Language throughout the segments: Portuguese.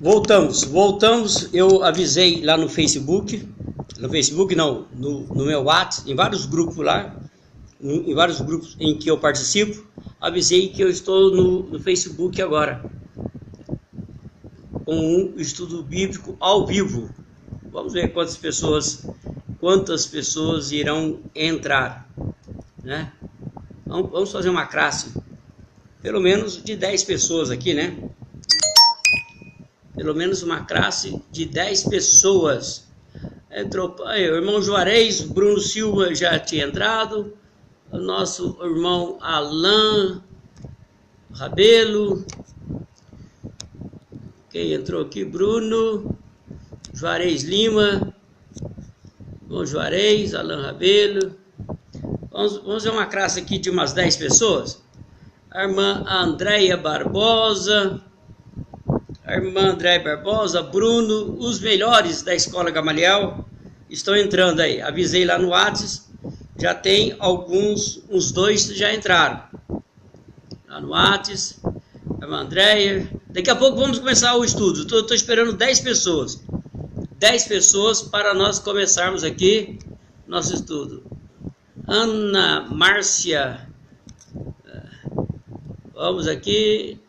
Voltamos, eu avisei lá no Facebook não, no meu WhatsApp, em vários grupos lá, em vários grupos em que eu participo, avisei que eu estou no Facebook agora, com um estudo bíblico ao vivo. Vamos ver quantas pessoas irão entrar, né? Vamos fazer uma classe, pelo menos de 10 pessoas aqui, né? Pelo menos uma classe de 10 pessoas. Entrou o irmão Juarez, Bruno Silva já tinha entrado, o nosso irmão Alain Rabelo. Quem entrou aqui? Bruno Juarez Lima, irmão Juarez, Alain Rabelo. Vamos fazer uma classe aqui de umas 10 pessoas. A irmã Andréia Barbosa, Bruno, os melhores da Escola Gamaliel estão entrando aí. Avisei lá no WhatsApp, já tem uns 2 já entraram. Lá no WhatsApp, a irmã Andréia. Daqui a pouco vamos começar o estudo. Estou esperando 10 pessoas. 10 pessoas para nós começarmos aqui nosso estudo. Ana Márcia, vamos aqui.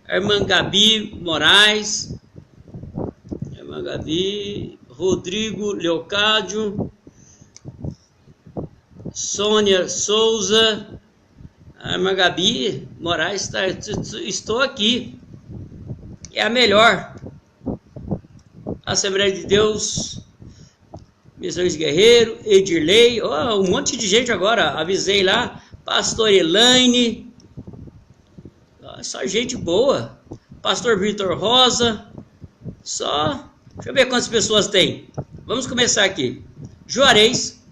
A irmã Gabi Moraes, Rodrigo Leocádio, Sônia Souza, a irmã Gabi Moraes, estou aqui, é a melhor. Assembleia de Deus, Missões Guerreiro, Edirley, um monte de gente agora, avisei lá, Pastor Elaine, só gente boa. Pastor Vitor Rosa. Deixa eu ver quantas pessoas tem. Vamos começar aqui. Juarez,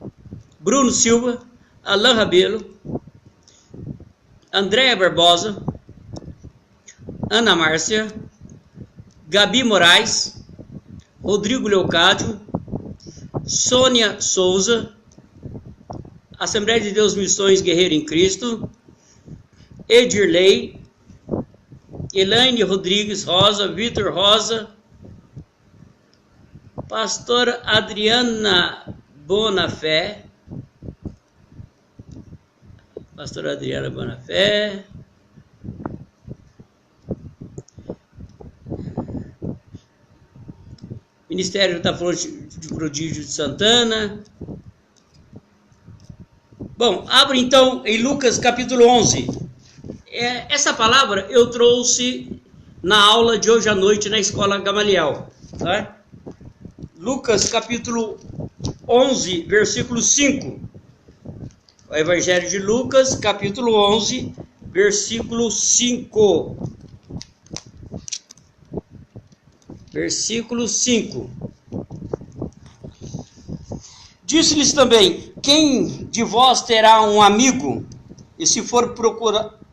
Bruno Silva, Alain Rabelo, Andréia Barbosa, Ana Márcia, Gabi Moraes, Rodrigo Leocádio, Sônia Souza, Assembleia de Deus Missões Guerreiro em Cristo, Edirley, Elaine Rodrigues Rosa, Vitor Rosa, Pastora Adriana Bonafé, Ministério da Fonte de Prodígio de Santana. Bom, abre então em Lucas capítulo 11. Essa palavra eu trouxe na aula de hoje à noite na Escola Gamaliel, tá? Lucas capítulo 11, versículo 5. O Evangelho de Lucas, capítulo 11, versículo 5. Versículo 5. Disse-lhes também: quem de vós terá um amigo, e se for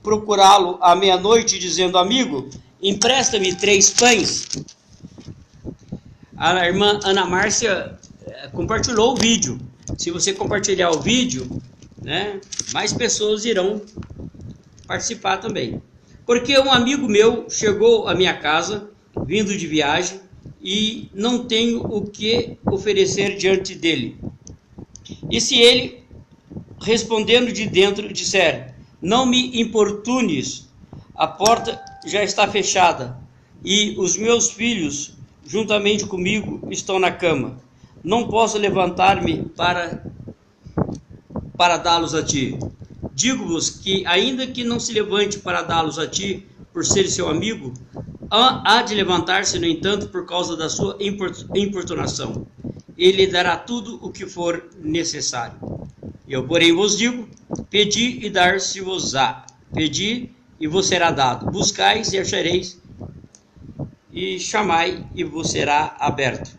procurá-lo à meia-noite, dizendo: amigo, empresta-me 3 pães. A irmã Ana Márcia compartilhou o vídeo. Se você compartilhar o vídeo, né, mais pessoas irão participar também. Porque um amigo meu chegou à minha casa, vindo de viagem, e não tenho o que oferecer diante dele. E se ele, respondendo de dentro, disser: não me importunes, a porta já está fechada, e os meus filhos, juntamente comigo, estão na cama. Não posso levantar-me para dá-los a ti. Digo-vos que, ainda que não se levante para dá-los a ti, por ser seu amigo, há de levantar-se, no entanto, por causa da sua importunação. Ele dará tudo o que for necessário. Eu, porém, vos digo: pedi e dar-se-vos-á. Pedi e vos será dado. Buscais e achareis. E chamai e vos será aberto.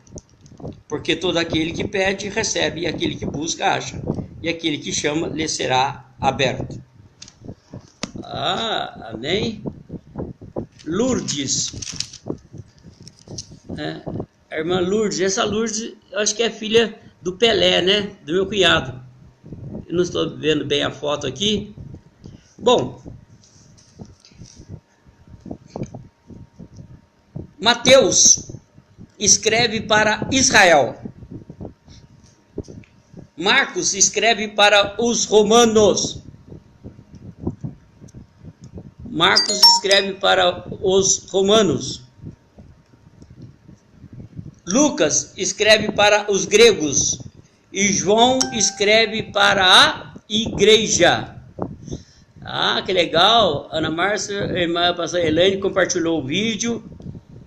Porque todo aquele que pede, recebe, e aquele que busca, acha. E aquele que chama, lhe será aberto. Amém. Lourdes. A irmã Lourdes. Essa Lourdes, eu acho que é filha do Pelé, né? Do meu cunhado. Eu não estou vendo bem a foto aqui. Bom. Mateus escreve para Israel. Marcos escreve para os romanos. Marcos escreve para os romanos. Lucas escreve para os gregos. E João escreve para a igreja. Ah, que legal. Ana Márcia, a irmã pastora Elaine compartilhou o vídeo.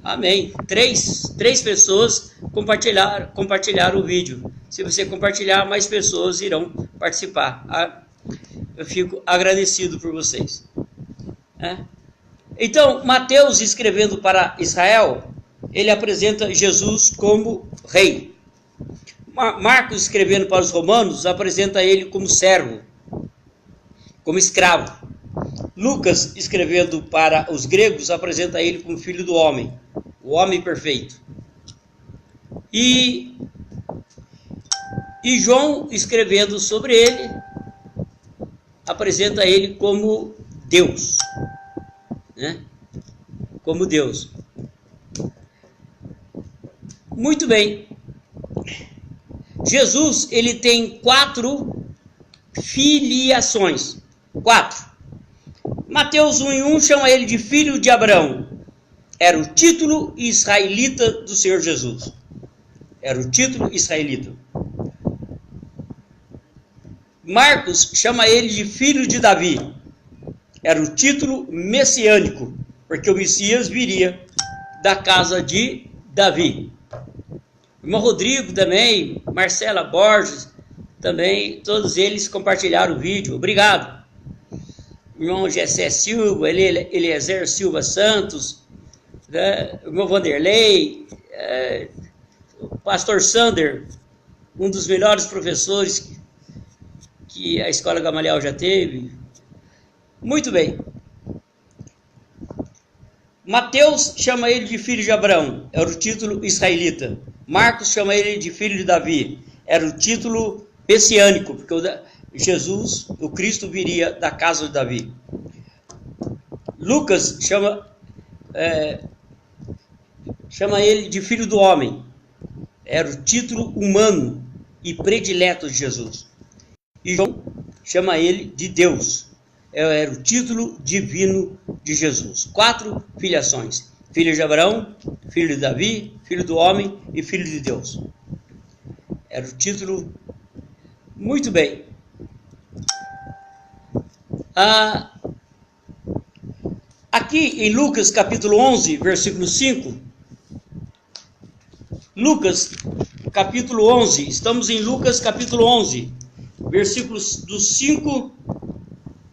Amém. Três pessoas compartilharam o vídeo. Se você compartilhar, mais pessoas irão participar. Eu fico agradecido por vocês. Então, Mateus escrevendo para Israel, ele apresenta Jesus como rei. Marcos escrevendo para os romanos, apresenta ele como servo, como escravo. Lucas escrevendo para os gregos, apresenta ele como filho do homem, o homem perfeito. E João escrevendo sobre ele, apresenta ele como Deus, né? Como Deus. Muito bem. Jesus, ele tem 4 filiações. 4. Mateus 1:1 chama ele de filho de Abraão. Era o título israelita do Senhor Jesus. Era o título israelita. Marcos chama ele de filho de Davi. Era o título messiânico, porque o Messias viria da casa de Davi. Irmão Rodrigo também, Marcela Borges também, todos eles compartilharam o vídeo. Obrigado. Irmão Gessé Silva, Eliezer Silva Santos, irmão Vanderlei, o pastor Sander, um dos melhores professores que a Escola Gamaliel já teve. Muito bem. Mateus chama ele de filho de Abraão, era o título israelita. Marcos chama ele de filho de Davi, era o título messiânico, porque Jesus, o Cristo, viria da casa de Davi. Lucas chama ele de filho do homem, era o título humano e predileto de Jesus. E João chama ele de Deus, era o título divino de Jesus. 4 filiações: filho de Abraão, filho de Davi, filho do homem e filho de Deus. Era o título. Muito bem. Aqui em Lucas capítulo 11, versículo 5. Lucas capítulo 11. Estamos em Lucas capítulo 11. Versículos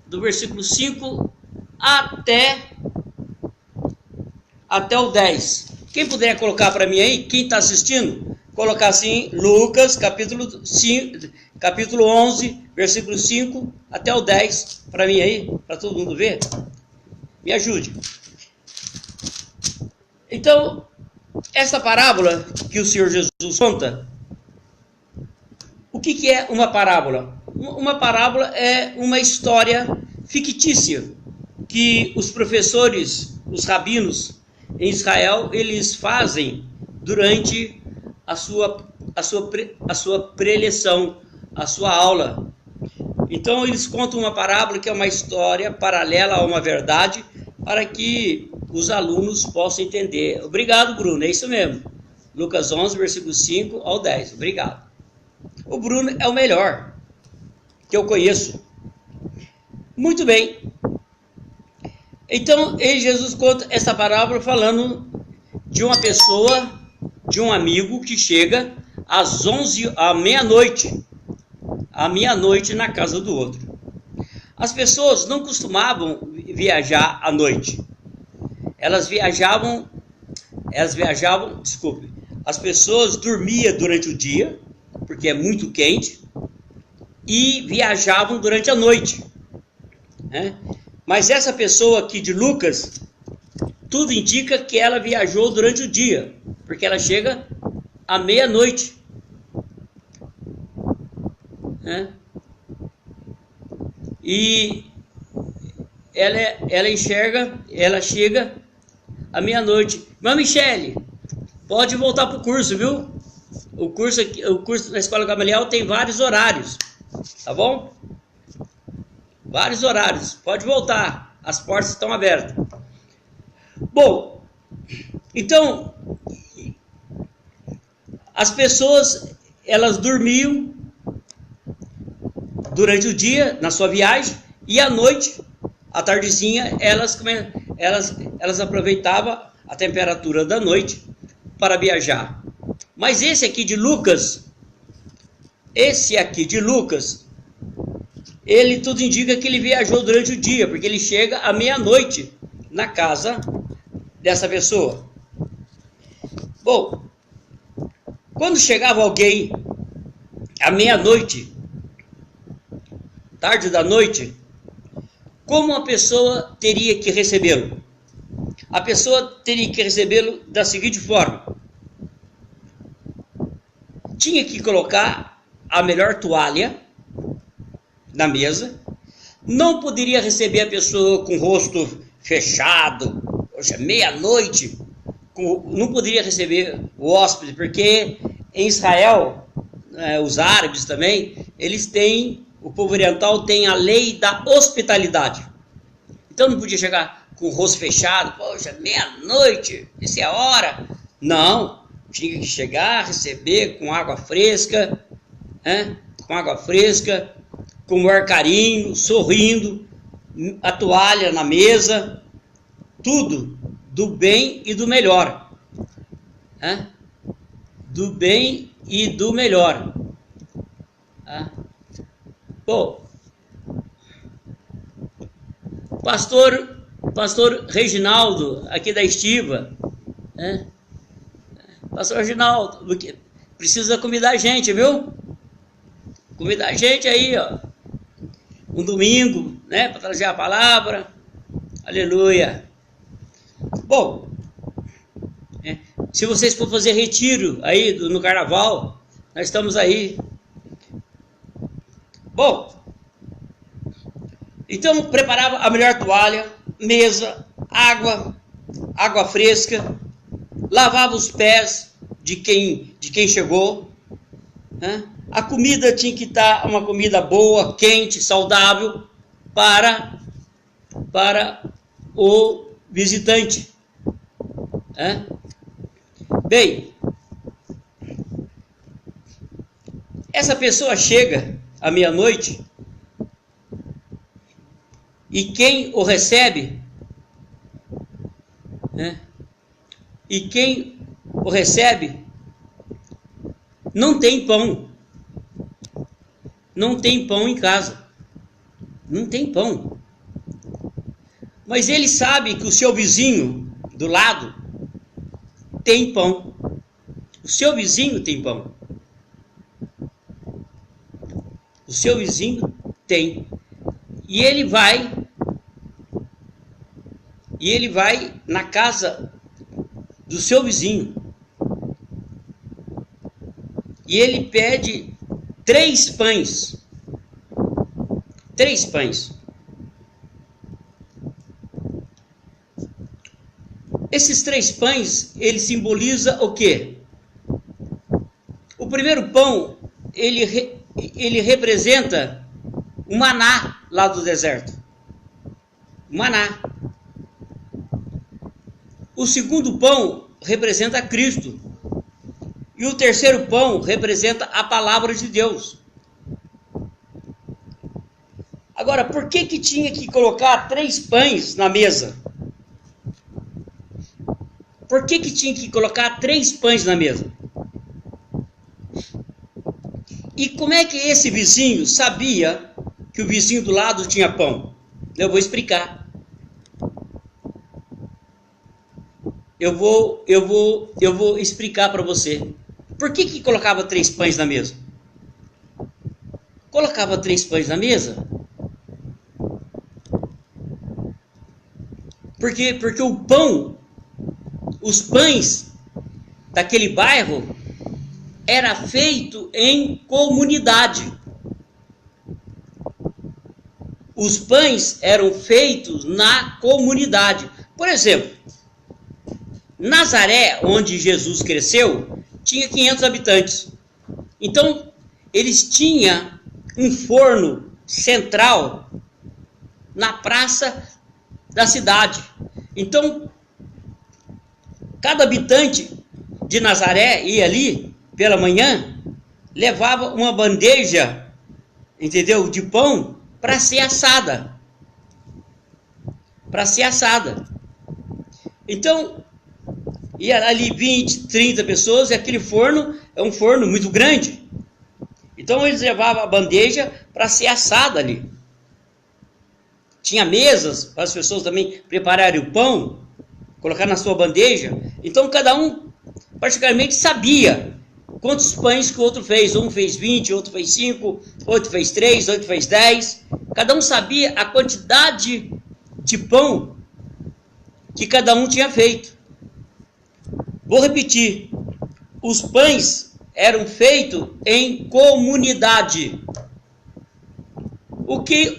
do versículo 5 até o 10. Quem puder colocar para mim aí, quem está assistindo, colocar assim, Lucas capítulo 11, versículo 5 até o 10, para mim aí, para todo mundo ver. Me ajude. Então, essa parábola que o Senhor Jesus conta, o que é uma parábola? Uma parábola é uma história fictícia que os professores, os rabinos em Israel, eles fazem durante a sua preleção, a sua aula. Então eles contam uma parábola que é uma história paralela a uma verdade, para que os alunos possam entender. Obrigado, Bruno, é isso mesmo. Lucas 11, versículo 5 ao 10. Obrigado. O Bruno é o melhor que eu conheço. Muito bem. Então, Jesus conta essa parábola falando de uma pessoa, de um amigo que chega à meia-noite na casa do outro. As pessoas não costumavam viajar à noite. As pessoas dormiam durante o dia, porque é muito quente, e viajavam durante a noite, né? Mas essa pessoa aqui de Lucas, tudo indica que ela viajou durante o dia, porque ela chega à meia-noite, né? E ela chega à meia-noite. Mas Michele, pode voltar para o curso, viu? O curso na Escola Gamaliel tem vários horários, tá bom? Vários horários, pode voltar, as portas estão abertas. Bom, então, as pessoas, elas dormiam durante o dia, na sua viagem, e à noite, à tardezinha, elas aproveitavam a temperatura da noite para viajar. Mas esse aqui de Lucas, ele tudo indica que ele viajou durante o dia, porque ele chega à meia-noite na casa dessa pessoa. Bom, quando chegava alguém à meia-noite, tarde da noite, como a pessoa teria que recebê-lo? A pessoa teria que recebê-lo da seguinte forma: tinha que colocar a melhor toalha na mesa, não poderia receber a pessoa com o rosto fechado, meia-noite, não poderia receber o hóspede, porque em Israel, os árabes também, eles têm, o povo oriental tem a lei da hospitalidade. Então não podia chegar com o rosto fechado, poxa, meia-noite, essa é a hora. Não, tinha que chegar, receber com água fresca, com o maior carinho, sorrindo, a toalha na mesa, tudo do bem e do melhor. Do bem e do melhor. Bom, pastor Reginaldo, aqui da Estiva, pastor Reginaldo, precisa convidar a gente, viu? Convidar a gente aí, ó, um domingo, para trazer a palavra. Aleluia. Bom, se vocês for fazer retiro aí no carnaval, nós estamos aí. Bom, então preparava a melhor toalha, mesa, água fresca, lavava os pés de quem chegou, A comida tinha que estar uma comida boa, quente, saudável para o visitante. Bem, essa pessoa chega à meia-noite e quem o recebe, não tem pão. Não tem pão em casa. Não tem pão. Mas ele sabe que o seu vizinho do lado tem pão. O seu vizinho tem pão. O seu vizinho tem. E ele vai na casa do seu vizinho. E ele pede 3 pães. 3 pães. Esses 3 pães, ele simboliza o quê? O primeiro pão, ele representa o maná lá do deserto. Maná. O segundo pão representa Cristo. E o terceiro pão representa a palavra de Deus. Agora, por que tinha que colocar 3 pães na mesa? Por que tinha que colocar 3 pães na mesa? E como é que esse vizinho sabia que o vizinho do lado tinha pão? Eu vou explicar. Eu vou explicar para você. Por que colocava 3 pães na mesa? Colocava 3 pães na mesa porque o pão, os pães daquele bairro era feito em comunidade. Os pães eram feitos na comunidade. Por exemplo, Nazaré, onde Jesus cresceu, tinha 500 habitantes. Então, eles tinham um forno central na praça da cidade. Então, cada habitante de Nazaré ia ali pela manhã, levava uma bandeja, entendeu, de pão para ser assada. Para ser assada. Então, ia ali 20, 30 pessoas, e aquele forno é um forno muito grande. Então eles levavam a bandeja para ser assada ali. Tinha mesas para as pessoas também prepararem o pão, colocar na sua bandeja. Então cada um praticamente sabia quantos pães que o outro fez. Um fez 20, outro fez 5, outro fez 3, outro fez 10. Cada um sabia a quantidade de pão que cada um tinha feito. Vou repetir. Os pães eram feitos em comunidade. O que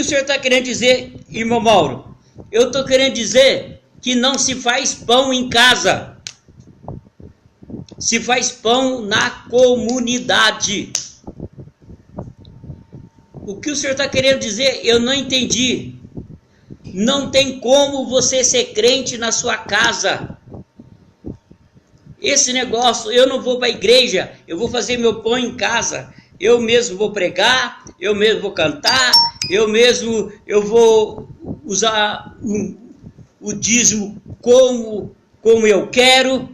o senhor está querendo dizer, irmão Mauro? Eu estou querendo dizer que não se faz pão em casa. Se faz pão na comunidade. O que o senhor está querendo dizer? Eu não entendi. Não tem como você ser crente na sua casa. Esse negócio, eu não vou para a igreja, eu vou fazer meu pão em casa. Eu mesmo vou pregar, eu mesmo vou cantar, eu vou usar o dízimo como eu quero.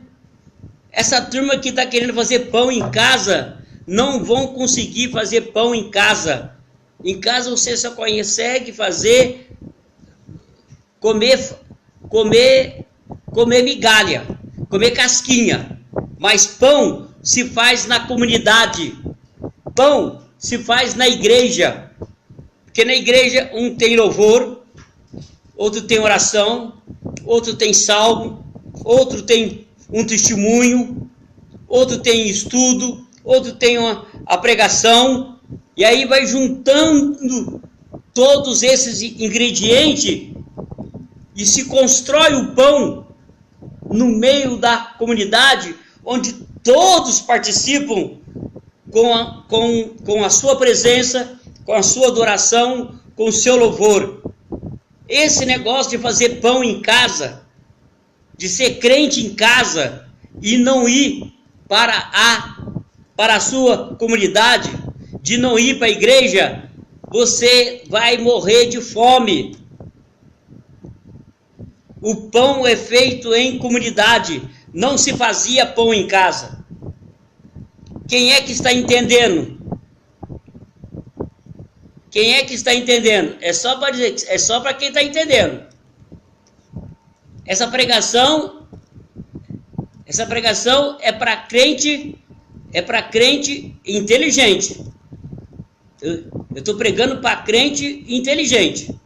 Essa turma que está querendo fazer pão em casa, não vão conseguir fazer pão em casa. Em casa você só consegue fazer, comer migalha, comer casquinha. Mas pão se faz na comunidade. Pão se faz na igreja. Porque na igreja um tem louvor, outro tem oração, outro tem salmo, outro tem um testemunho, outro tem estudo, outro tem a pregação. E aí vai juntando todos esses ingredientes e se constrói o pão no meio da comunidade, onde todos participam com a sua presença, com a sua adoração, com o seu louvor. Esse negócio de fazer pão em casa, de ser crente em casa e não ir para a sua comunidade, de não ir para a igreja, você vai morrer de fome. O pão é feito em comunidade, não se fazia pão em casa. Quem é que está entendendo? Quem é que está entendendo? É só para dizer, é só para quem está entendendo. Essa pregação é para crente inteligente. Eu estou pregando para crente inteligente.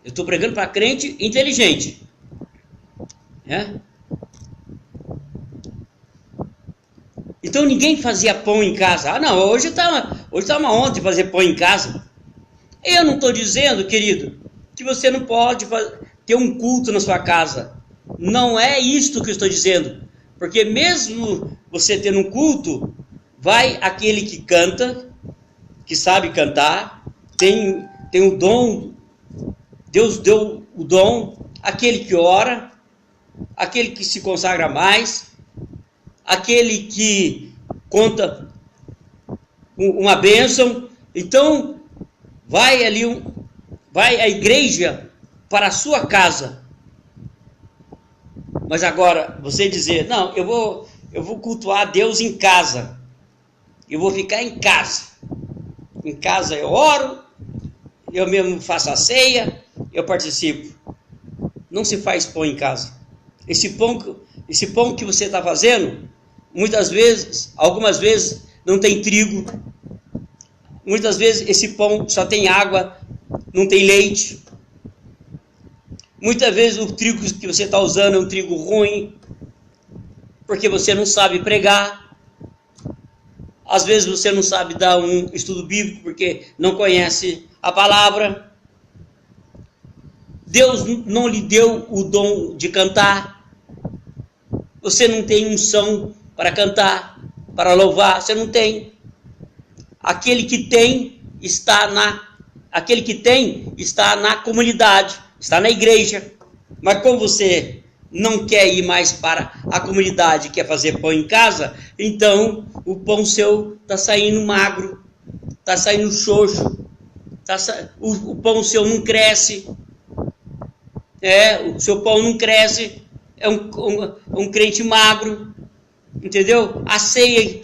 Eu estou pregando para crente inteligente. Então ninguém fazia pão em casa. Ah, não, hoje tá uma onda de fazer pão em casa. Eu não estou dizendo, querido, que você não pode ter um culto na sua casa. Não é isto que eu estou dizendo. Porque mesmo você tendo um culto, vai aquele que canta, que sabe cantar, tem o dom, Deus deu o dom, aquele que ora, aquele que se consagra mais, aquele que conta uma bênção. Então, vai a igreja para a sua casa. Mas agora, você dizer, não, eu vou cultuar a Deus em casa. Eu vou ficar em casa. Em casa eu oro, eu mesmo faço a ceia, eu participo. Não se faz pão em casa. Esse pão que você está fazendo, algumas vezes, não tem trigo. Muitas vezes esse pão só tem água, não tem leite. Muitas vezes o trigo que você está usando é um trigo ruim, porque você não sabe pregar. Às vezes você não sabe dar um estudo bíblico, porque não conhece a palavra. Deus não lhe deu o dom de cantar. Você não tem unção para cantar, para louvar, você não tem. Aquele que tem está na comunidade, está na igreja. Mas como você não quer ir mais para a comunidade, quer fazer pão em casa, então o pão seu está saindo magro, está saindo xoxo, o pão seu não cresce. O seu pão não cresce, é um crente magro, entendeu? A ceia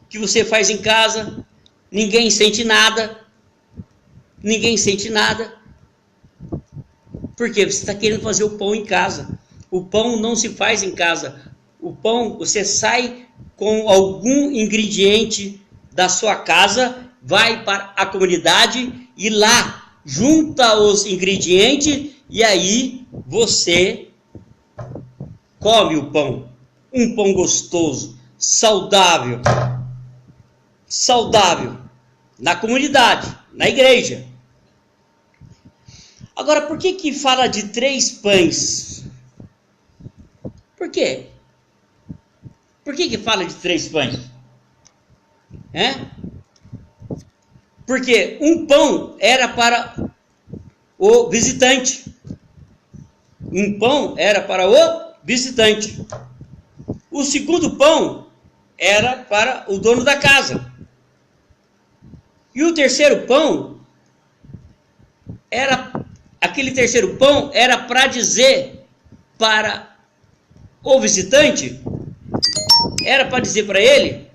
que você faz em casa, ninguém sente nada. Por quê? Você está querendo fazer o pão em casa. O pão não se faz em casa. O pão, você sai com algum ingrediente da sua casa, vai para a comunidade e lá junta os ingredientes e aí você come o pão. Um pão gostoso, saudável, na comunidade, na igreja. Agora, por que fala de 3 pães? Por quê? Por que fala de 3 pães? Porque um pão era para o visitante. Um pão era para o visitante. O segundo pão era para o dono da casa. E o terceiro pão aquele terceiro pão era para dizer para o visitante, era para dizer para ele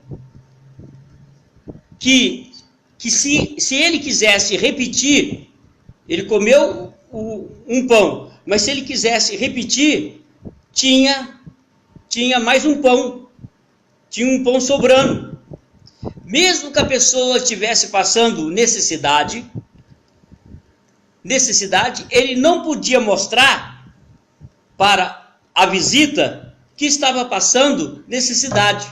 que se ele quisesse repetir, ele comeu um pão, mas se ele quisesse repetir, tinha mais um pão, tinha um pão sobrando. Mesmo que a pessoa estivesse passando necessidade, ele não podia mostrar para a visita que estava passando necessidade.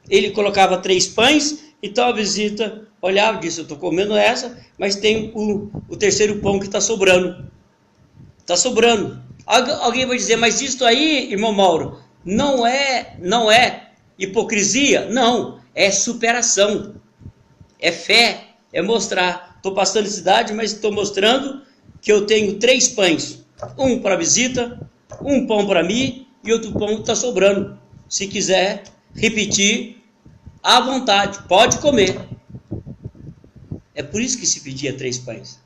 Ele colocava 3 pães, então a visita olhava e disse: eu estou comendo essa, mas tem o terceiro pão que está sobrando. Está sobrando. Alguém vai dizer: mas isso aí, irmão Mauro, não é hipocrisia? Não, é superação, é fé, é mostrar. Estou passando necessidade, mas estou mostrando que eu tenho 3 pães, um para a visita, um pão para mim e outro pão que está sobrando. Se quiser repetir, à vontade, pode comer. É por isso que se pedia 3 pães.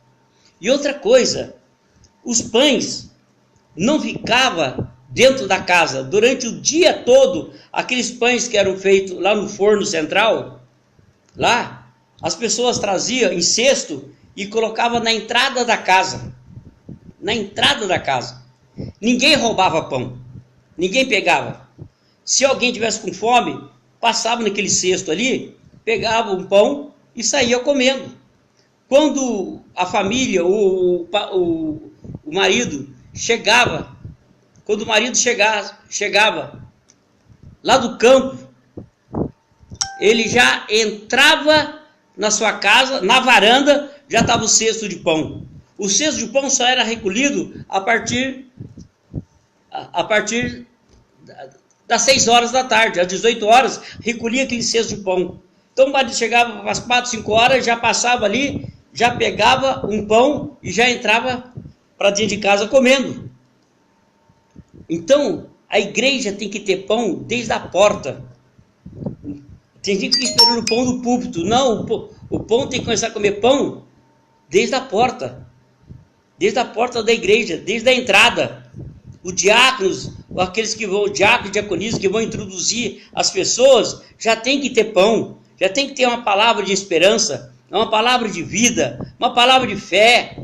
E outra coisa, os pães não ficavam dentro da casa durante o dia todo. Aqueles pães que eram feitos lá no forno central, lá, as pessoas traziam em cesto e colocavam na entrada da casa. Na entrada da casa. Ninguém roubava pão. Ninguém pegava. Se alguém tivesse com fome, passava naquele cesto ali, pegava um pão e saía comendo. Quando a família, o marido chegava, quando o marido chegava lá do campo, ele já entrava na sua casa, na varanda, já estava o cesto de pão. O cesto de pão só era recolhido a partir das 6 horas da tarde. Às 18 horas, recolhia aquele cesto de pão. Então, o marido chegava às 4, 5 horas, já passava ali, já pegava um pão e já entrava para dentro de casa comendo. Então, a igreja tem que ter pão desde a porta. Tem gente que fica esperando o pão do púlpito. Não, o pão tem que começar a comer pão desde a porta. Desde a porta da igreja, desde a entrada. Os diáconos, aqueles que vão, diáconos e diaconisas que vão introduzir as pessoas, já tem que ter pão, já tem que ter uma palavra de esperança, uma palavra de vida, uma palavra de fé,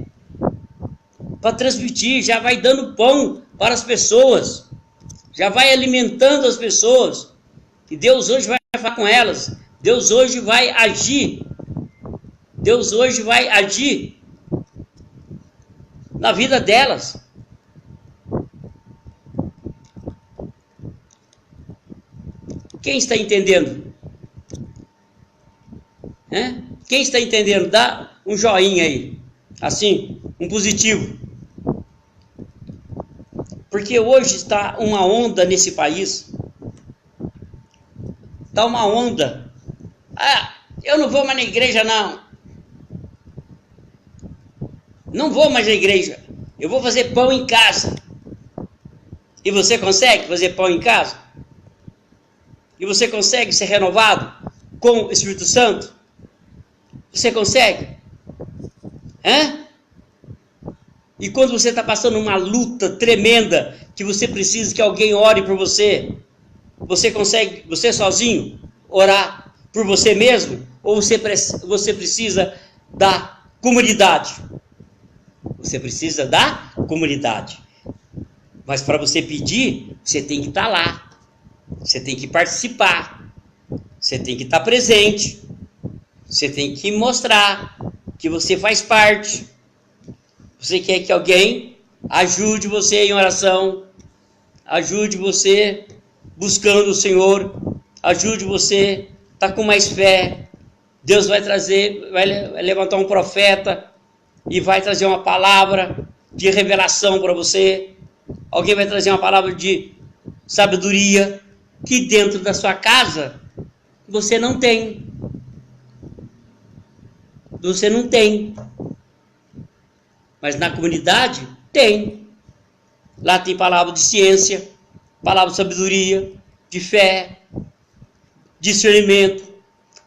para transmitir, já vai dando pão para as pessoas, já vai alimentando as pessoas, e Deus hoje vai falar com elas, Deus hoje vai agir, Deus hoje vai agir na vida delas. Quem está entendendo? Quem está entendendo? Dá um joinha aí, assim, um positivo. Porque hoje está uma onda nesse país. Está uma onda. Ah, eu não vou mais na igreja, não. Não vou mais na igreja. Eu vou fazer pão em casa. E você consegue fazer pão em casa? E você consegue ser renovado com o Espírito Santo? Você consegue? Hã? E quando você está passando uma luta tremenda, que você precisa que alguém ore por você, você consegue, você sozinho, orar por você mesmo? Ou você precisa da comunidade? Você precisa da comunidade. Mas para você pedir, você tem que estar lá. Você tem que participar. Você tem que estar presente. Você tem que mostrar que você faz parte. Você quer que alguém ajude você em oração, ajude você buscando o Senhor, ajude você a estar com mais fé. Deus vai trazer, vai levantar um profeta e vai trazer uma palavra de revelação para você. Alguém vai trazer uma palavra de sabedoria que dentro da sua casa você não tem. Você não tem. Mas na comunidade tem. Lá tem palavra de ciência, palavra de sabedoria, de fé, discernimento,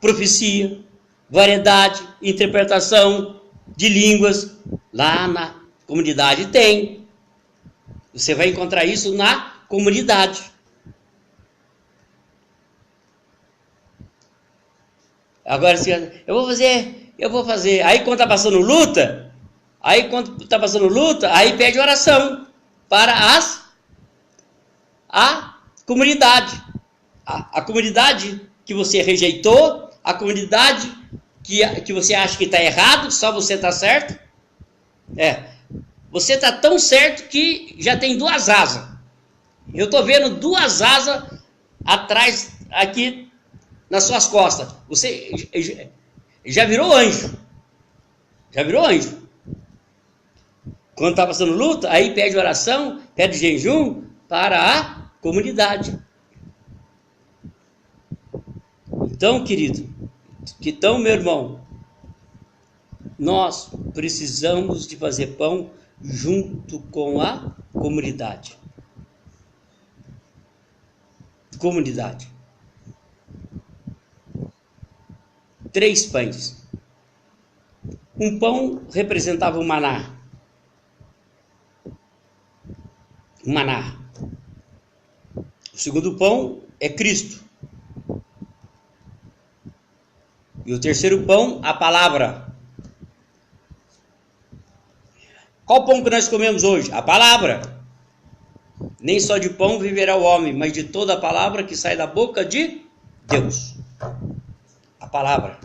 profecia, variedade, interpretação de línguas. Lá na comunidade tem. Você vai encontrar isso na comunidade. Agora, eu vou fazer. Aí quando está passando luta, aí pede oração para a comunidade. A comunidade que você rejeitou, a comunidade que você acha que está errado, só você está certo. Você está tão certo que já tem 2 asas. Eu estou vendo 2 asas atrás, aqui nas suas costas. Você já virou anjo. Já virou anjo. Quando está passando luta, aí pede oração, pede jejum para a comunidade. Então, querido, então, meu irmão, nós precisamos de fazer pão junto com a comunidade. Comunidade. 3 pães. Um pão representava o maná. O maná. O segundo pão é Cristo. E o terceiro pão, a palavra. Qual pão que nós comemos hoje? A palavra. Nem só de pão viverá o homem, mas de toda a palavra que sai da boca de Deus. A palavra.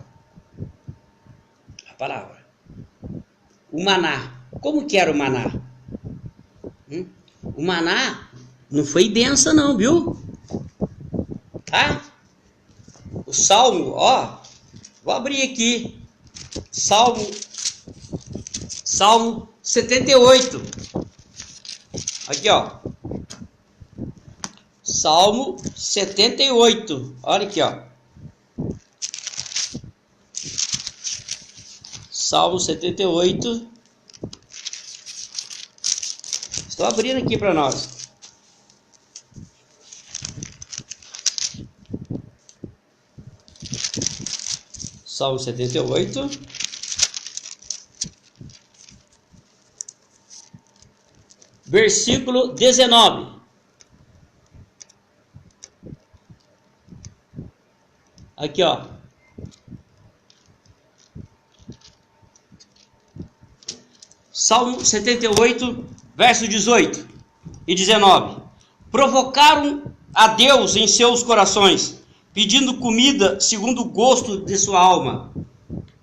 A palavra. O maná. Como que era o maná? O maná não foi benção não, viu? Tá? O Salmo, ó. Vou abrir aqui. Salmo 78. Aqui, ó. Salmo 78. Olha aqui, ó. Salmo 78. Estou abrindo aqui para nós. Salmo 78. Versículo 19. Aqui, ó. Salmo 78, verso 18 e 19. Provocaram a Deus em seus corações, pedindo comida segundo o gosto de sua alma.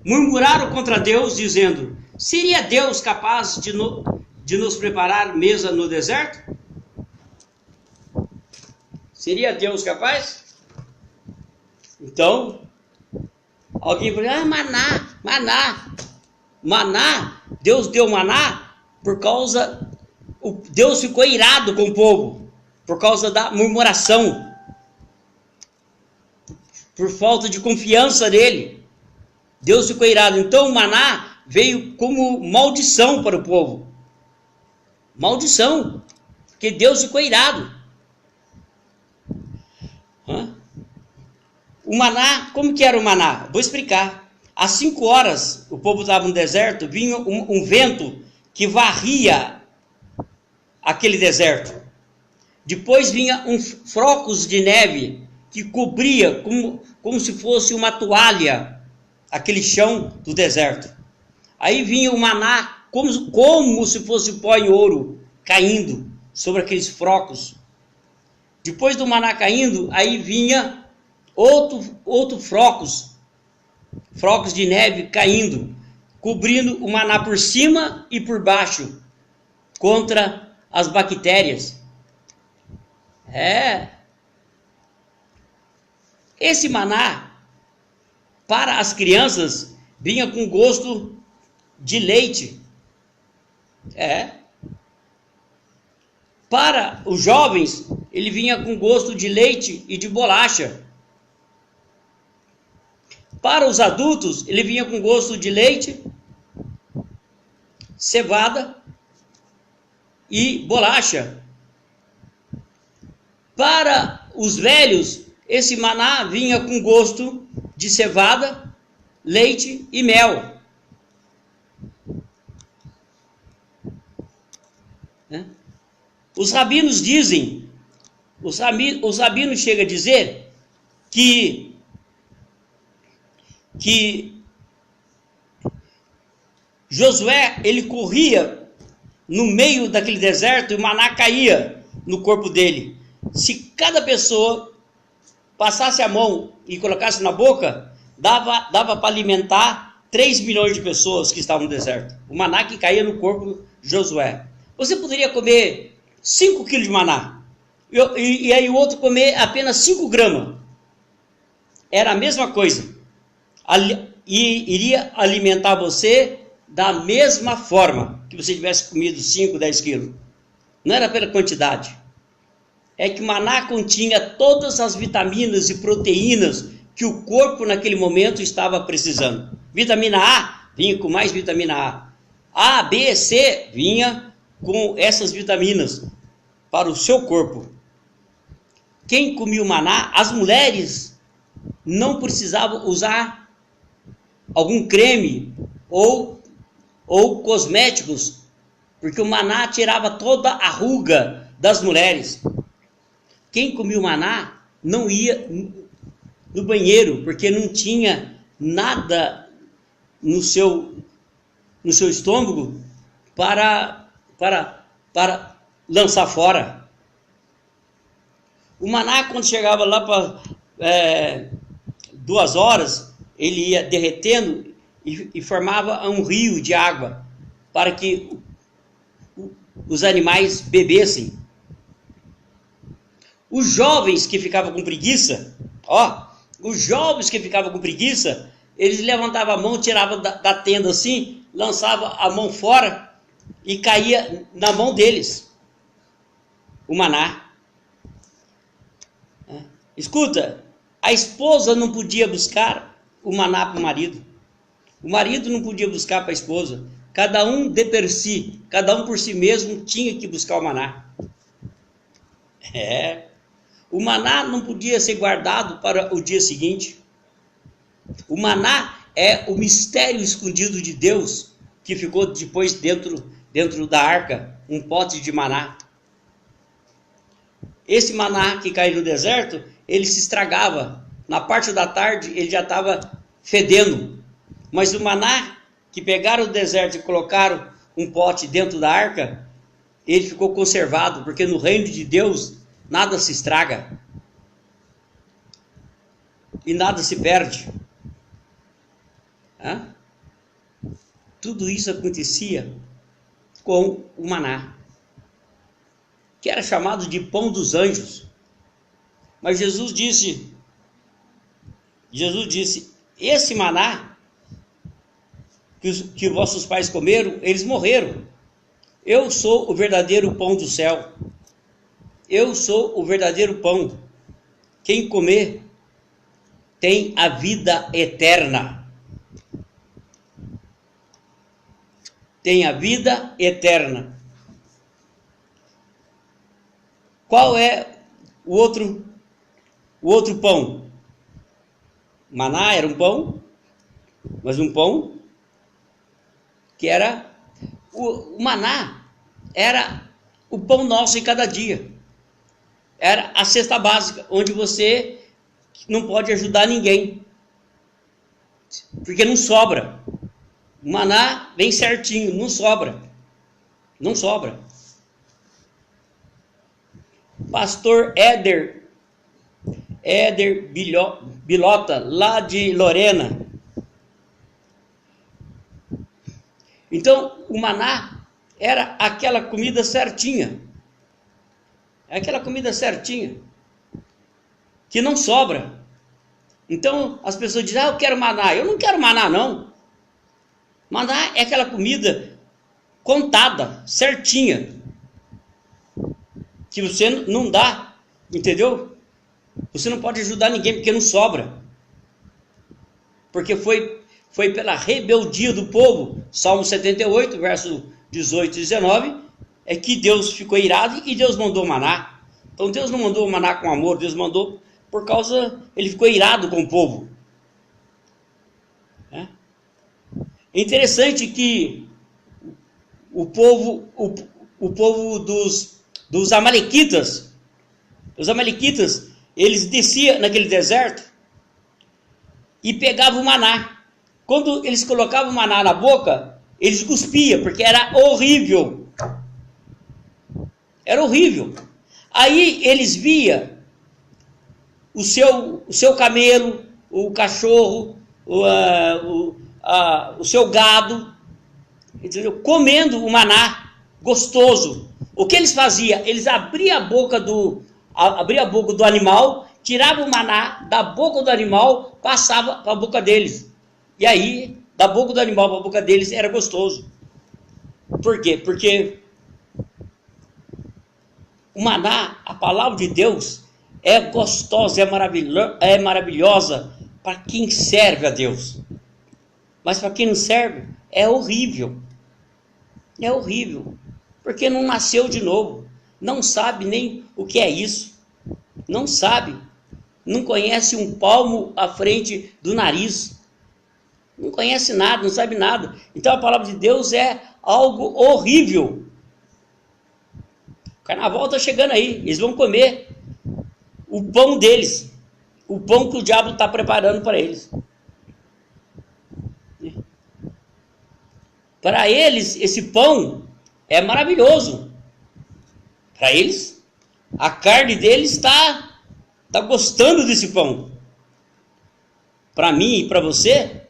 Murmuraram contra Deus, dizendo: seria Deus capaz de nos preparar mesa no deserto? Seria Deus capaz? Então, alguém fala: maná. Maná, Deus deu maná por causa Deus ficou irado com o povo por causa da murmuração, por falta de confiança nele. Deus ficou irado. Então o maná veio como maldição para o povo. Maldição, porque Deus ficou irado. O maná, como que era o maná? Vou explicar. Às 5 horas, o povo estava no deserto, vinha um vento que varria aquele deserto. Depois vinha flocos de neve que cobria como se fosse uma toalha aquele chão do deserto. Aí vinha o maná como se fosse pó em ouro caindo sobre aqueles flocos. Depois do maná caindo, aí vinha outro flocos de neve caindo, cobrindo o maná por cima e por baixo, contra as bactérias. Esse maná, para as crianças, vinha com gosto de leite. Para os jovens, ele vinha com gosto de leite e de bolacha. Para os adultos, ele vinha com gosto de leite, cevada e bolacha. Para os velhos, esse maná vinha com gosto de cevada, leite e mel. Os rabinos dizem, os rabinos chegam a dizer que Josué, ele corria no meio daquele deserto e o maná caía no corpo dele. Se cada pessoa passasse a mão e colocasse na boca, dava para alimentar 3 milhões de pessoas que estavam no deserto. O maná que caía no corpo de Josué. Você poderia comer 5 quilos de maná, e aí o outro comer apenas 5 gramas. Era a mesma coisa. E iria alimentar você da mesma forma que você tivesse comido 5, 10 quilos. Não era pela quantidade. É que o maná continha todas as vitaminas e proteínas que o corpo naquele momento estava precisando. Vitamina A vinha com mais vitamina A. A, B, C vinha com essas vitaminas para o seu corpo. Quem comia o maná, as mulheres não precisavam usar algum creme ou cosméticos, porque o maná tirava toda a ruga das mulheres. Quem comia o maná não ia no banheiro, porque não tinha nada no seu estômago para lançar fora. O maná, quando chegava lá para 2 horas, ele ia derretendo e formava um rio de água para que os animais bebessem. Os jovens que ficavam com preguiça, eles levantavam a mão, tiravam da tenda assim, lançavam a mão fora e caía na mão deles o maná. Escuta, a esposa não podia buscar o maná para o marido não podia buscar para a esposa, cada um de per si, cada um por si mesmo tinha que buscar o maná. O maná não podia ser guardado para o dia seguinte. O maná é o mistério escondido de Deus que ficou depois dentro da arca, um pote de maná. Esse maná que caiu no deserto, ele se estragava. Na parte da tarde ele já estava fedendo. Mas o maná que pegaram do deserto e colocaram um pote dentro da arca, ele ficou conservado, porque no reino de Deus nada se estraga e nada se perde. Tudo isso acontecia com o maná, que era chamado de pão dos anjos. Mas Jesus disse, esse maná que vossos pais comeram, eles morreram. Eu sou o verdadeiro pão do céu. Eu sou o verdadeiro pão. Quem comer tem a vida eterna. Tem a vida eterna. Qual é o outro pão? Maná era um pão, mas um pão que era... O maná era o pão nosso em cada dia. Era a cesta básica, onde você não pode ajudar ninguém. Porque não sobra. O maná vem certinho, não sobra. Não sobra. Pastor Éder Bilota, lá de Lorena. Então, o maná era aquela comida certinha. É aquela comida certinha, que não sobra. Então, as pessoas dizem, eu quero maná. Eu não quero maná, não. Maná é aquela comida contada, certinha, que você não dá, entendeu? Você não pode ajudar ninguém, porque não sobra. Porque foi pela rebeldia do povo, Salmo 78, verso 18 e 19, é que Deus ficou irado e Deus mandou maná. Então Deus não mandou maná com amor, Deus mandou por causa, ele ficou irado com o povo. É interessante que o povo dos amalequitas, os amalequitas, eles desciam naquele deserto e pegavam o maná. Quando eles colocavam o maná na boca, eles cuspiam, porque era horrível. Era horrível. Aí eles viam o seu camelo, o cachorro, o seu gado, entendeu? Comendo o maná gostoso. O que eles faziam? Eles abriam a boca do animal, tiravam o maná da boca do animal, passava para a boca deles. E aí, da boca do animal para a boca deles era gostoso. Por quê? Porque o maná, a palavra de Deus, é gostosa, é maravilhosa para quem serve a Deus. Mas para quem não serve, é horrível. É horrível. Porque não nasceu de novo. Não sabe nem o que é isso. Não sabe. Não conhece um palmo à frente do nariz. Não conhece nada, não sabe nada. Então a palavra de Deus é algo horrível. O carnaval está chegando aí. Eles vão comer o pão deles. O pão que o diabo está preparando para eles. Para eles, esse pão é maravilhoso. Para eles, a carne deles está gostando desse pão. Para mim e para você,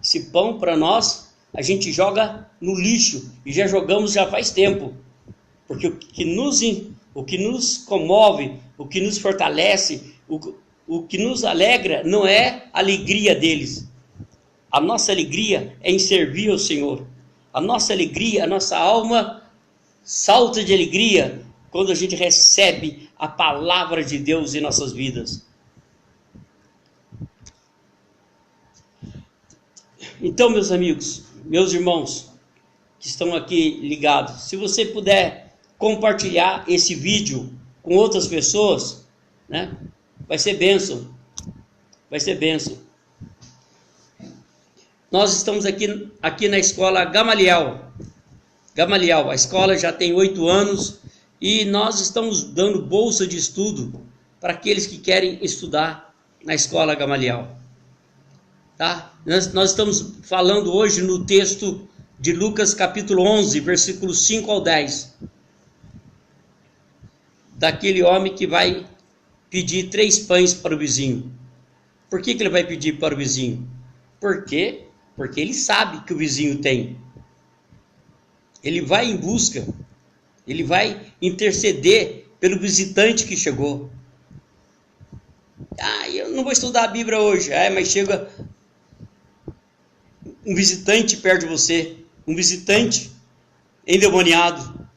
esse pão para nós, a gente joga no lixo. E já jogamos já faz tempo. Porque o que nos comove, o que nos fortalece, o que nos alegra, não é a alegria deles. A nossa alegria é em servir ao Senhor. A nossa alegria, a nossa alma salta de alegria quando a gente recebe a palavra de Deus em nossas vidas. Então, meus amigos, meus irmãos que estão aqui ligados, se você puder compartilhar esse vídeo com outras pessoas, né? Vai ser bênção. Vai ser bênção. Nós estamos aqui na escola Gamaliel. Gamaliel, a escola já tem 8 anos e nós estamos dando bolsa de estudo para aqueles que querem estudar na escola Gamaliel. Tá? Nós estamos falando hoje no texto de Lucas capítulo 11, versículos 5 ao 10. Daquele homem que vai pedir 3 pães para o vizinho. Por que ele vai pedir para o vizinho? Por quê? Porque ele sabe que o vizinho tem. Ele vai em busca, ele vai interceder pelo visitante que chegou. Eu não vou estudar a Bíblia hoje. Mas chega um visitante perto de você. Um visitante. endemoniado.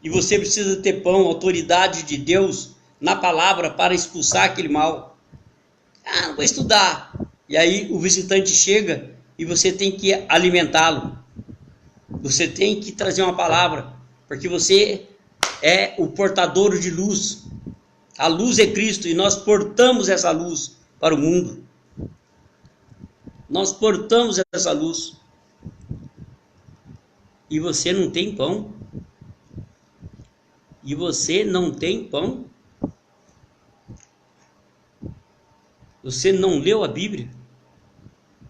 E você precisa ter pão, autoridade de Deus na palavra para expulsar aquele mal. Ah, não vou estudar. E aí o visitante chega e você tem que alimentá-lo. Você tem que trazer uma palavra, porque você é o portador de luz. A luz é Cristo e nós portamos essa luz para o mundo. Nós portamos essa luz. E você não tem pão? E você não tem pão? Você não leu a Bíblia?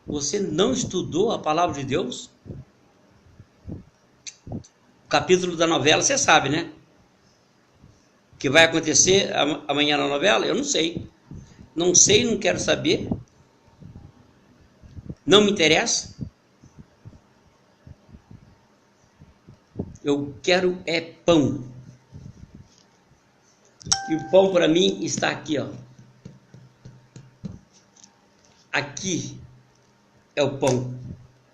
Você não estudou a palavra de Deus? O capítulo da novela, você sabe, né? O que vai acontecer amanhã na novela? Eu não sei. Não sei, não quero saber. Não me interessa. Eu quero é pão. E o pão para mim está aqui, ó. Aqui é o pão.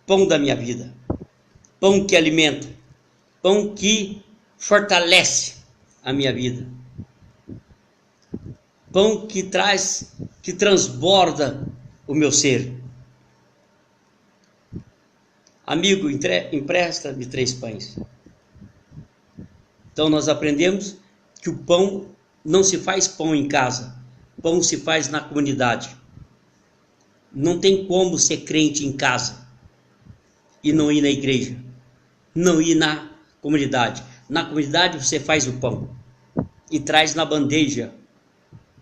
Pão da minha vida. Pão que alimenta. Pão que fortalece a minha vida. Pão que traz, que transborda o meu ser. Amigo, empresta-me 3 pães. Então nós aprendemos que o pão não se faz pão em casa. Pão se faz na comunidade. Não tem como ser crente em casa e não ir na igreja. Não ir na comunidade. Na comunidade você faz o pão e traz na bandeja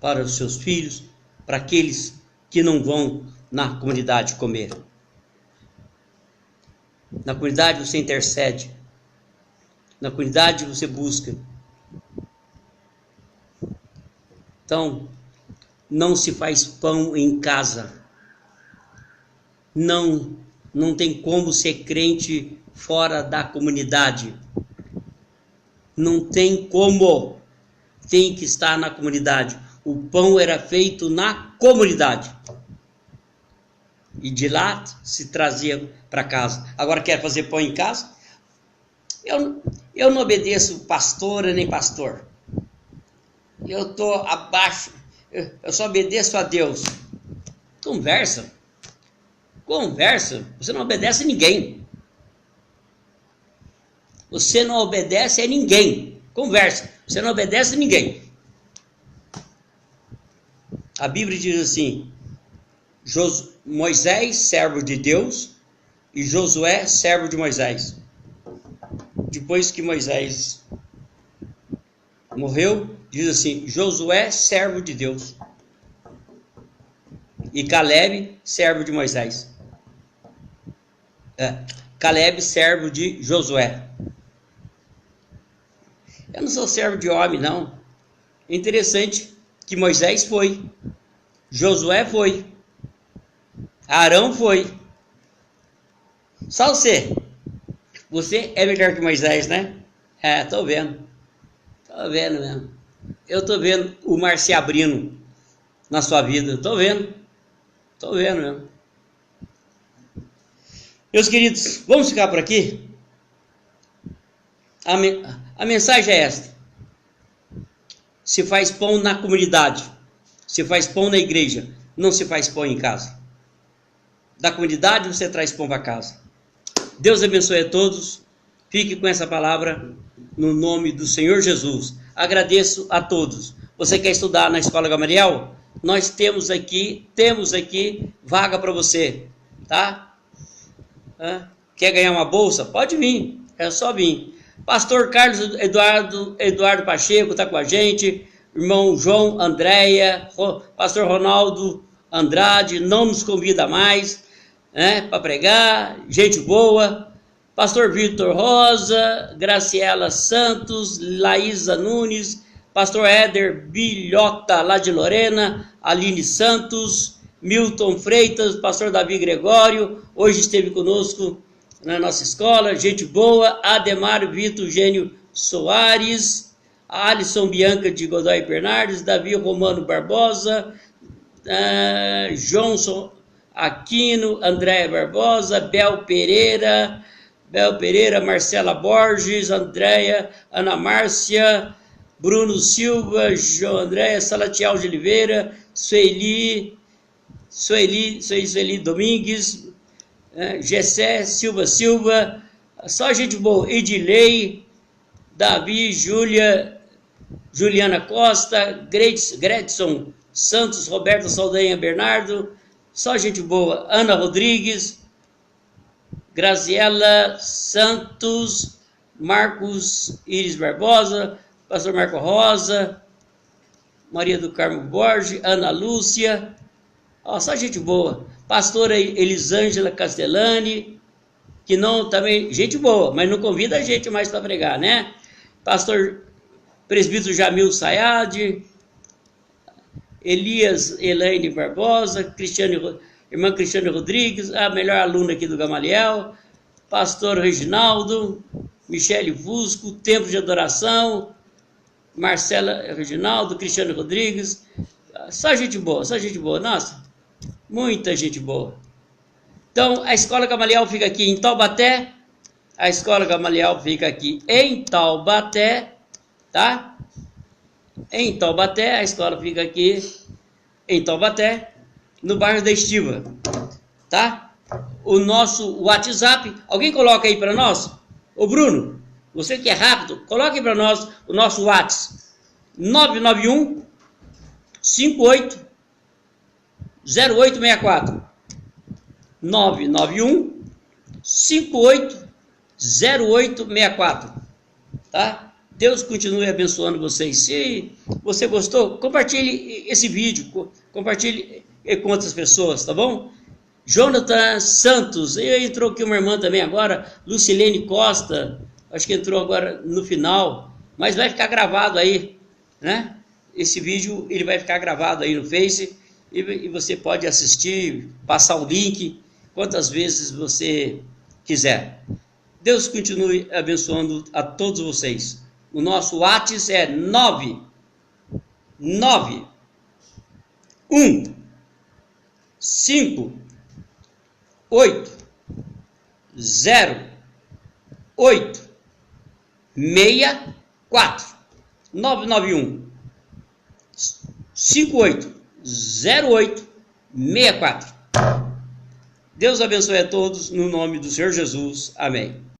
para os seus filhos, para aqueles que não vão na comunidade comer. Na comunidade você intercede. Na comunidade você busca. Então, não se faz pão em casa. Não tem como ser crente fora da comunidade. Não tem como. Tem que estar na comunidade. O pão era feito na comunidade. E de lá se trazia para casa. Agora quer fazer pão em casa? Eu não obedeço pastora nem pastor. Eu estou abaixo. Eu só obedeço a Deus. Conversa. Você não obedece a ninguém. Você não obedece a ninguém. Conversa. Você não obedece a ninguém. A Bíblia diz assim: Moisés, servo de Deus, e Josué, servo de Moisés. Depois que Moisés morreu, diz assim: Josué, servo de Deus, e Caleb, servo de Moisés. Caleb, servo de Josué. Eu não sou servo de homem, não. É interessante que Moisés foi, Josué foi, Arão foi. Só você. Você é melhor que Moisés, né? Tô vendo. Tô vendo mesmo. Eu tô vendo o mar se abrindo na sua vida. Tô vendo mesmo. Meus queridos, vamos ficar por aqui? A mensagem é esta: se faz pão na comunidade, se faz pão na igreja, não se faz pão em casa. Da comunidade você traz pão para casa. Deus abençoe a todos. Fique com essa palavra no nome do Senhor Jesus. Agradeço a todos. Você quer estudar na Escola Gamaliel? Nós temos aqui vaga para você, tá? Quer ganhar uma bolsa? Pode vir, é só vir. Pastor Carlos Eduardo Pacheco está com a gente, irmão João Andréia, pastor Ronaldo Andrade, não nos convida mais, para pregar, gente boa. Pastor Vitor Rosa, Graciela Santos, Laísa Nunes, pastor Éder Bilhota, lá de Lorena, Aline Santos, Milton Freitas, pastor Davi Gregório, hoje esteve conosco na nossa escola, gente boa, Ademar Vitor Gênio Soares, Alisson Bianca de Godoy Bernardes, Davi Romano Barbosa, Johnson Aquino, Andréia Barbosa, Bel Pereira, Bel Pereira, Marcela Borges, Andréia, Ana Márcia, Bruno Silva, João Andréia, Salatiel de Oliveira, Sueli Domingues, Gessé Silva, só gente boa, Edilei, Davi, Juliana Costa, Gretson Santos, Roberto Saldanha Bernardo, só gente boa, Ana Rodrigues, Graziela Santos, Marcos Iris Barbosa, Pastor Marco Rosa, Maria do Carmo Borges, Ana Lúcia, só gente boa, Pastora Elisângela Castellani, que não também, gente boa, mas não convida a gente mais para pregar, né? Pastor Presbítero Jamil Sayad, Elias Elaine Barbosa, irmã Cristiane Rodrigues, a melhor aluna aqui do Gamaliel, Pastor Reginaldo, Michele Fusco, Tempo de Adoração, Marcela Reginaldo, Cristiane Rodrigues, só gente boa, nossa, muita gente boa. Então, a Escola Gamaliel fica aqui em Taubaté, a Escola Gamaliel fica aqui em Taubaté, tá? Em Taubaté, a escola fica aqui em Taubaté, no bairro da Estiva, tá? O nosso WhatsApp, alguém coloca aí para nós? Ô Bruno, você que é rápido, coloque para nós o nosso WhatsApp, 991 58 0864, 991 58 0864, tá? Deus continue abençoando vocês. Se você gostou, compartilhe esse vídeo, compartilhe com outras pessoas, tá bom? Jonathan Santos, entrou aqui uma irmã também agora, Lucilene Costa, acho que entrou agora no final, mas vai ficar gravado aí, né? Esse vídeo ele vai ficar gravado aí no Face e você pode assistir, passar o link quantas vezes você quiser. Deus continue abençoando a todos vocês. O nosso WhatsApp é 991 58 0864, 991 58 0864. Deus abençoe a todos no nome do Senhor Jesus. Amém.